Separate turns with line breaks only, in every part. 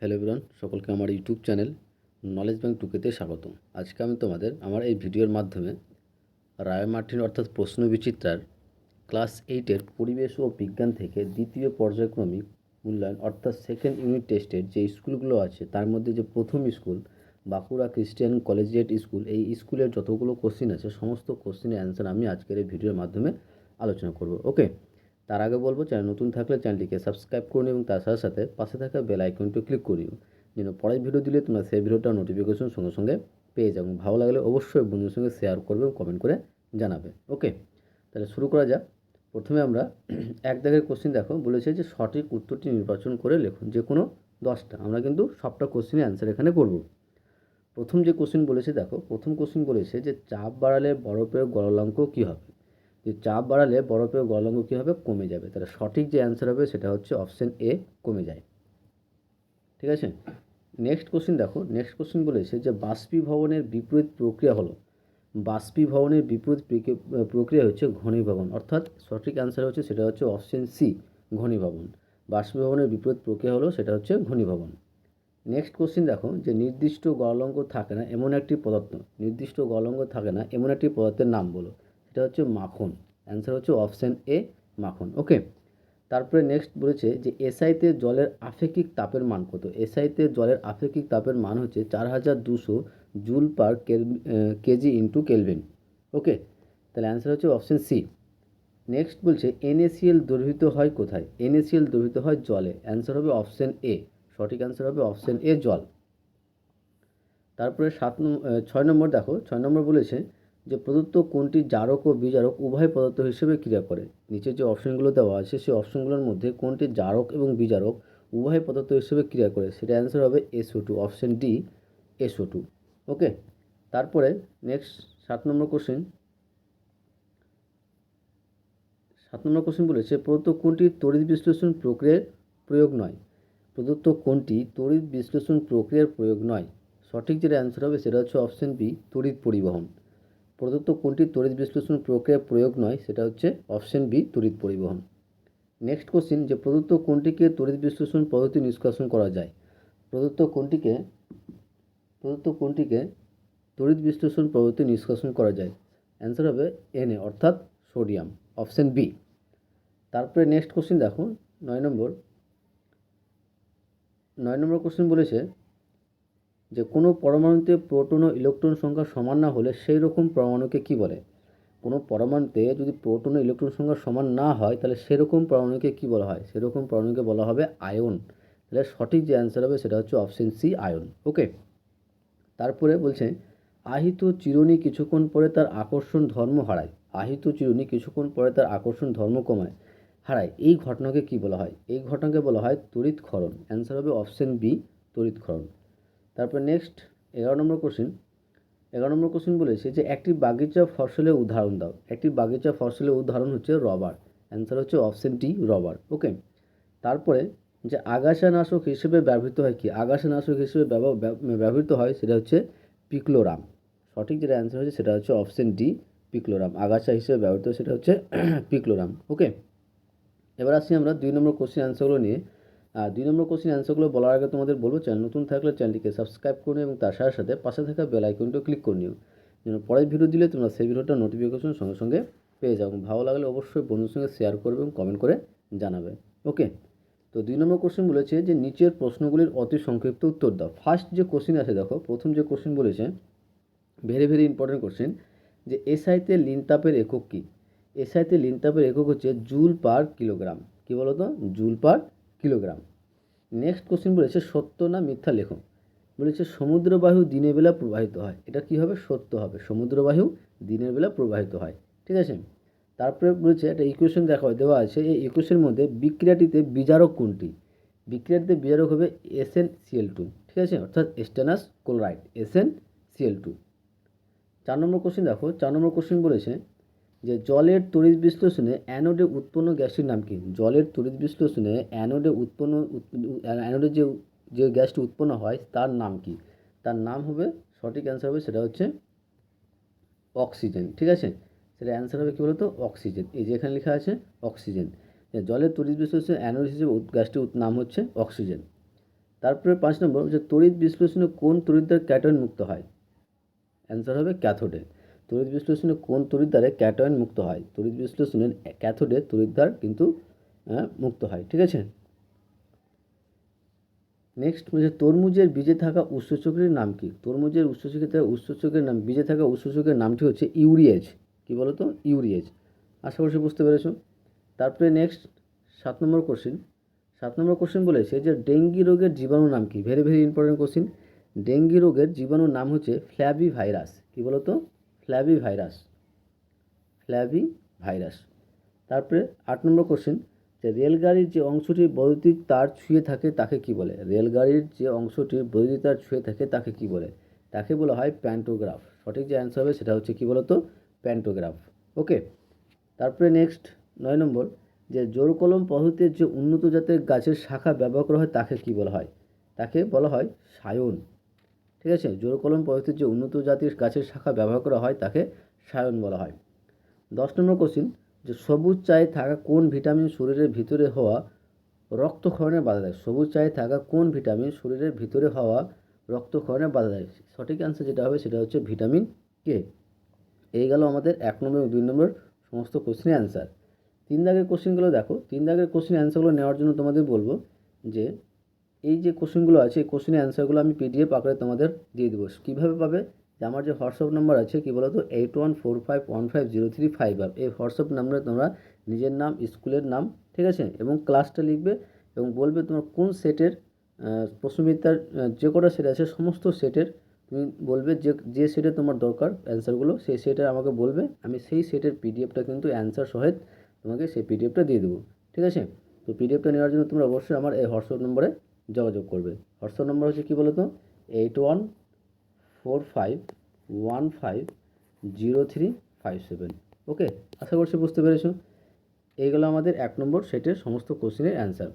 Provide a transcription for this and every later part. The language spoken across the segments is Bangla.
হ্যালো এভরিওয়ান, সকলকে আমার ইউটিউব চ্যানেল নলেজ ব্যাংক টুকেতে স্বাগত। আজকে আমি তোমাদের আমার এই ভিডিওর মাধ্যমে রায় মার্টিন অর্থাৎ প্রশ্নবিচিত্রার ক্লাস 8-এর পরিবেশ ও বিজ্ঞান থেকে দ্বিতীয় পর্যায়ক্রমিক মূল্যায়ন অর্থাৎ সেকেন্ড ইউনিট টেস্টের যে স্কুলগুলো আছে তার মধ্যে যে প্রথম school Bankura christian collegiate school, এই স্কুলের যতগুলো কোশ্চিন আছে সমস্ত কোশ্চিনের অ্যান্সার আমি আজকের এই ভিডিওর মাধ্যমে আলোচনা করব। ওকে, তার আগে বলবো, চ্যানেল নতুন থাকলে চ্যানেলটিকে সাবস্ক্রাইব করুন এবং তার সাথে সাথে পাশে থাকা বেল আইকনটি ক্লিক করিও, যেন পরের ভিডিও দিলে তোমরা সেই ভিডিওটার নোটিফিকেশন সঙ্গে সঙ্গে পেয়ে যাবে। ভালো লাগলে অবশ্যই বন্ধুদের সঙ্গে শেয়ার করবে এবং কমেন্ট করে জানাবে। ওকে, তাহলে শুরু করা যাক। প্রথমে আমরা এক দাগের কোশ্চিন দেখো, বলেছে যে সঠিক উত্তরটি নির্বাচন করে লেখুন, যে কোনো 10টা। আমরা কিন্তু সবটা কোশ্চিনের অ্যান্সার এখানে করব। প্রথম যে কোশ্চিন বলেছে দেখো, প্রথম কোশ্চিন বলেছে যে চাপ বাড়ালে বরফের গলনাঙ্ক কী হবে। যে চাপ বাড়ালে বরফের গলনাঙ্ক কী হবে, কমে যাবে। তাহলে সঠিক যে অ্যান্সার হবে সেটা হচ্ছে অপশান এ, কমে যায়। ঠিক আছে, নেক্সট কোশ্চিন দেখো। নেক্সট কোশ্চিন বলেছে যে বাষ্পীভবনের বিপরীত প্রক্রিয়া হলো। বাষ্পীভবনের বিপরীত প্রক্রিয়া হচ্ছে ঘনীভবন, অর্থাৎ সঠিক অ্যান্সার হচ্ছে সেটা হচ্ছে অপশান সি, ঘনীভবন। বাষ্পীভবনের বিপরীত প্রক্রিয়া হলো সেটা হচ্ছে ঘনীভবন। নেক্সট কোশ্চিন দেখো, যে নির্দিষ্ট গলনাঙ্ক থাকে না এমন একটি পদার্থ, নির্দিষ্ট গলনাঙ্ক থাকে না এমন একটি পদার্থের নাম বলো। সেটা হচ্ছে মাখন। অ্যান্সার হচ্ছে অপশান এ, মাখন। ওকে, তারপরে নেক্সট বলেছে যে এসআইতে জলের আপেক্ষিক তাপের মান কত। এসআইতে জলের আপেক্ষিক তাপের মান হচ্ছে 4200 joule per KG into kelvin. Okay, তাহলে অ্যান্সার হচ্ছে অপশান সি। নেক্সট বলছে NaCl দ্রবীভূত হয় কোথায়। NaCl দ্রবীভূত হয় জলে। অ্যান্সার হবে অপশান এ, সঠিক অ্যান্সার হবে অপশান এ, জল। তারপরে 6 নম্বর দেখো, 6 নম্বর বলেছে যে প্রদত্ত কোনটি জারক ও বিজারক উভয় পদার্থ হিসেবে ক্রিয়া করে। নিচের যে অপশনগুলো দেওয়া আছে সেই অপশনগুলোর মধ্যে কোনটি জারক এবং বিজারক উভয় পদার্থ হিসেবে ক্রিয়া করে, সেটা অ্যান্সার হবে SO2, অপশান ডি, SO2। ওকে, তারপরে নেক্সট 7 নম্বর কোশ্চেন। 7 নম্বর কোশ্চেন বলেছে প্রদত্ত কোনটি তড়িৎ বিশ্লেষণ প্রক্রিয়ার প্রয়োগ নয়। প্রদত্ত কোনটি তড়িৎ বিশ্লেষণ প্রক্রিয়ার প্রয়োগ নয়। সঠিক যেটা অ্যান্সার হবে সেটা হচ্ছে অপশান বি, তড়িৎ পরিবহন। প্রদত্ত কোনটি তড়িৎ বিশ্লেষণ প্রক্রিয়ার প্রয়োগ নয়, সেটা হচ্ছে অপশান বি, তড়িৎ পরিবহন। নেক্সট কোশ্চিন, যে প্রদত্ত কোনটিকে তড়িৎ বিশ্লেষণ পদ্ধতি নিষ্কাশন করা যায়। প্রদত্ত কোনটিকে তড়িৎ বিশ্লেষণ পদ্ধতি নিষ্কাশন করা যায়। অ্যান্সার হবে Na, অর্থাৎ সোডিয়াম, অপশান বি। তারপরে নেক্সট কোশ্চিন দেখো, 9 নম্বর কোশ্চিন বলেছে যে কোনো পরমাণুতে প্রোটন ও ইলেকট্রন সংখ্যা সমান না হলে সেই রকম পরমাণুকে কী বলে। কোনো পরমাণুতে যদি প্রোটন ও ইলেকট্রন সংখ্যা সমান না হয় তাহলে সেরকম পরমাণুকে কী বলা হয়, সেরকম পরমাণুকে বলা হবে আয়ন। তাহলে সঠিক যে অ্যান্সার হবে সেটা হচ্ছে অপশান সি, আয়ন। ওকে, তারপরে বলছে আহিত চিরুনি কিছুক্ষণ পরে তার আকর্ষণ ধর্ম হারায়। আহিত চিরুনি কিছুক্ষণ পরে তার আকর্ষণ ধর্ম হারায়, এই ঘটনাকে কী বলা হয়। এই ঘটনাকে বলা হয় তড়িৎক্ষরণ। অ্যান্সার হবে অপশান বি, তড়িৎক্ষরণ। তারপর নেক্সট 11 নম্বর কোশ্চেন বলেছে যে একটি বাগিচা ফসলের উদাহরণ দাও। একটি বাগিচা ফসলের উদাহরণ হচ্ছে রবার। অ্যান্সার হচ্ছে অপশান ডি, রবার। ওকে, তারপরে যে আগাছানাশক হিসেবে ব্যবহৃত হয় কি, আগাছানাশক হিসেবে ব্যবহৃত হয় সেটা হচ্ছে পিক্লোরাম। সঠিক যেটা অ্যান্সার হচ্ছে সেটা হচ্ছে অপশান ডি, পিক্লোরাম। আগাছা হিসেবে ব্যবহৃত সেটা হচ্ছে পিক্লোরাম। ওকে, এবার আসি আমরা 2 নম্বর কোশ্চেন অ্যান্সারগুলো নিয়ে। 2 নম্বর কোশ্চেন অ্যান্সারগুলো বলার আগে তোমাদের বলবো, চ্যানেল নতুন থাকলে চ্যানেলটিকে সাবস্ক্রাইব করুন এবং তার সাথে সাথে পাশে থাকা বেল আইকনটিও ক্লিক করে নিও, যেন পরের ভিডিও দিলে তোমরা সেই ভিডিওটা নোটিফিকেশন সঙ্গে সঙ্গে পেয়ে যাও। ভালো লাগলে অবশ্যই বন্ধুর সঙ্গে শেয়ার করবে এবং কমেন্ট করে জানাবে। ওকে, তো 2 নম্বর কোশ্চেন বলেছে যে নিচের প্রশ্নগুলির অতি সংক্ষিপ্ত উত্তর দাও। ফার্স্ট যে কোশ্চেন আছে দেখো, প্রথম যে কোশ্চেন বলেছে, ভেরি ভেরি ইম্পর্টেন্ট কোশ্চেন, যে এসআইতে লিন তাপের একক কী। এসআইতে লিন তাপের একক হচ্ছে জুল পার কিলোগ্রাম। কী বলো তো, joule per kilogram. Next question বলেছে সত্য না মিথ্যা লেখো। বলেছে সমুদ্রবায়ু দিনের বেলা প্রবাহিত হয়। এটা কী হবে, সত্য হবে। সমুদ্রবায়ু দিনের বেলা প্রবাহিত হয়। ঠিক আছে, তারপরে বলেছে একটা ইকুয়েশন দেওয়া আছে, এই ইকুয়েশনের মধ্যে বিক্রিয়াটিতে বিজারক কোনটি। বিক্রিয়াটিতে বিজারক হবে SnCl2। ঠিক আছে, অর্থাৎ স্টেনাস ক্লোরাইড, SnCl2। 4 নম্বর কোশ্চেন দেখো, 4 নম্বর কোশ্চেন বলেছে যে জলের তড়িৎ বিশ্লেষণে অ্যানোডে উৎপন্ন গ্যাসটির নাম কি। জলের তড়িৎ বিশ্লেষণে অ্যানোডে যে গ্যাসটি উৎপন্ন হয় তার নাম কি। তার নাম হবে, সঠিক অ্যান্সার হবে সেটা হচ্ছে অক্সিজেন। ঠিক আছে, সেটা অ্যান্সার হবে কী বলতো, অক্সিজেন। এই যে এখানে লেখা আছে অক্সিজেন। জলের তড়িৎ বিশ্লেষণে অ্যানোড হিসেবে গ্যাসটির নাম হচ্ছে অক্সিজেন। তারপরে 5 নম্বর যে তড়িৎ বিশ্লেষণে কোন তড়িৎদ্বার ক্যাটায়ন মুক্ত হয়? অ্যান্সার হবে ক্যাথোডে। তড়িৎ বিশ্লেষণে কোন তড়িৎদ্বারে ক্যাটায়ন মুক্ত হয়? তড়িৎ বিশ্লেষণের ক্যাথোডে তড়িৎদ্বার কিন্তু মুক্ত হয়। ঠিক আছে। নেক্সট বলছে তরমুজের বীজে থাকা উৎসেচকের নাম কি? তরমুজের উৎসেচকের নাম, বীজে থাকা উৎসেচকের নামটি হচ্ছে ইউরিয়েজ। কি বলো তো? ইউরিয়েজ। আশা করছি বুঝতে পেরেছো। তারপরে নেক্সট 7 নম্বর কোশ্চেন বলেছে যে ডেঙ্গি রোগের জীবাণুর নাম কি? Very very important question. Dengue রোগের জীবাণুর নাম হচ্ছে ফ্ল্যাভি ভাইরাস। কি বলো তো? Flabby virus. তারপরে 8 নম্বর কোশ্চেন যে রেলগাড়ির যে অংশটি বৈদ্যুতিক তার ছুঁয়ে থাকে তাকে কি বলে? রেলগাড়ির যে অংশটি বৈদ্যুতিক তার ছুঁয়ে থাকে তাকে কি বলে? তাকে বলা হয় প্যান্টোগ্রাফ। সঠিক যে অ্যান্সার হবে সেটা হচ্ছে কি বলো তো? প্যান্টোগ্রাফ। ওকে। তারপরে নেক্সট 9 নম্বর যে জোড়কলম পদ্ধতির যে উন্নত জাতের গাছের শাখা ব্যবহার করা হয় তাকে কি বলা হয়? তাকে বলা হয় সায়ন। ঠিক আছে। জোড়কলম পদ্ধতির যে উন্নত জাতের গাছের শাখা ব্যবহার করা হয় তাকে সায়ন বলা হয়। 10 নম্বর কোশ্চেন যে সবুজ চায়ে থাকা কোন ভিটামিন শরীরের ভিতরে হওয়া রক্তক্ষরণে বাধা দেয়? সবুজ চায়ে থাকা কোন ভিটামিন শরীরের ভিতরে হওয়া রক্তক্ষরণে বাধা দেয়? সঠিক অ্যান্সার যেটা হবে সেটা হচ্ছে ভিটামিন কে। এই গেল আমাদের 1 নম্বর এবং 2 নম্বর সমস্ত কোশ্চেনের অ্যান্সার। 3 দাগের কোশ্চেনগুলো দেখো। 3 দাগের কোশ্চেনের অ্যান্সারগুলো নেওয়ার জন্য তোমাদের বলবো যে এই যে কোশ্চেনগুলো আছে এই কোশ্চেনের অ্যান্সারগুলো আমি পিডিএফ আকারে তোমাদের দিয়ে দেবো। কীভাবে পাবে? যে আমার যে হোয়াটসঅ্যাপ নাম্বার আছে কি বলো তো 8145150355, এই হোয়াটসঅ্যাপ নাম্বারে তোমরা নিজের নাম, স্কুলের নাম, ঠিক আছে, এবং ক্লাসটা লিখবে এবং বলবে তোমার কোন সেটের প্রশ্নবিদ্যার যে কটা সেট আছে সমস্ত সেটের তুমি বলবে যে সেটে তোমার দরকার অ্যান্সারগুলো সেই সেটে আমাকে বলবে। আমি সেই সেটের পিডিএফটা কিন্তু অ্যান্সার সহিত তোমাকে সেই পিডিএফটা দিয়ে দেবো। ঠিক আছে। তো পিডিএফটা নেওয়ার জন্য তোমরা অবশ্যই আমার এই হোয়াটসঅ্যাপ নম্বরে যোগাযোগ করবে। হোয়াটসঅ্যাপ নম্বর হচ্ছে কী বলো তো 8145150357। ওকে। আশা করছি বুঝতে পেরেছো। এইগুলো আমাদের 1 নম্বর সেটের সমস্ত কোশ্চেনের অ্যান্সার।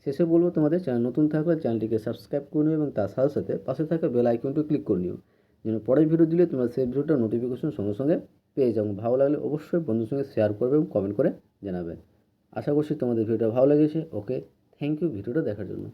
শেষে বলবো তোমাদের চ্যানেল নতুন থাকলে চ্যানেলটিকে সাবস্ক্রাইব করে নিও এবং তার সাথে সাথে পাশে থাকা বেল আইকনটি ক্লিক করে নিও যেন পরের ভিডিও দিলে তোমরা সেই ভিডিওটার নোটিফিকেশন সঙ্গে সঙ্গে পেয়ে যাও। ভালো লাগলে অবশ্যই বন্ধুর সঙ্গে শেয়ার করবে এবং কমেন্ট করে জানাবে। আশা করছি তোমাদের ভিডিওটা ভালো লেগেছে। ওকে, থ্যাংক ইউ ভিডিওটা দেখার জন্য।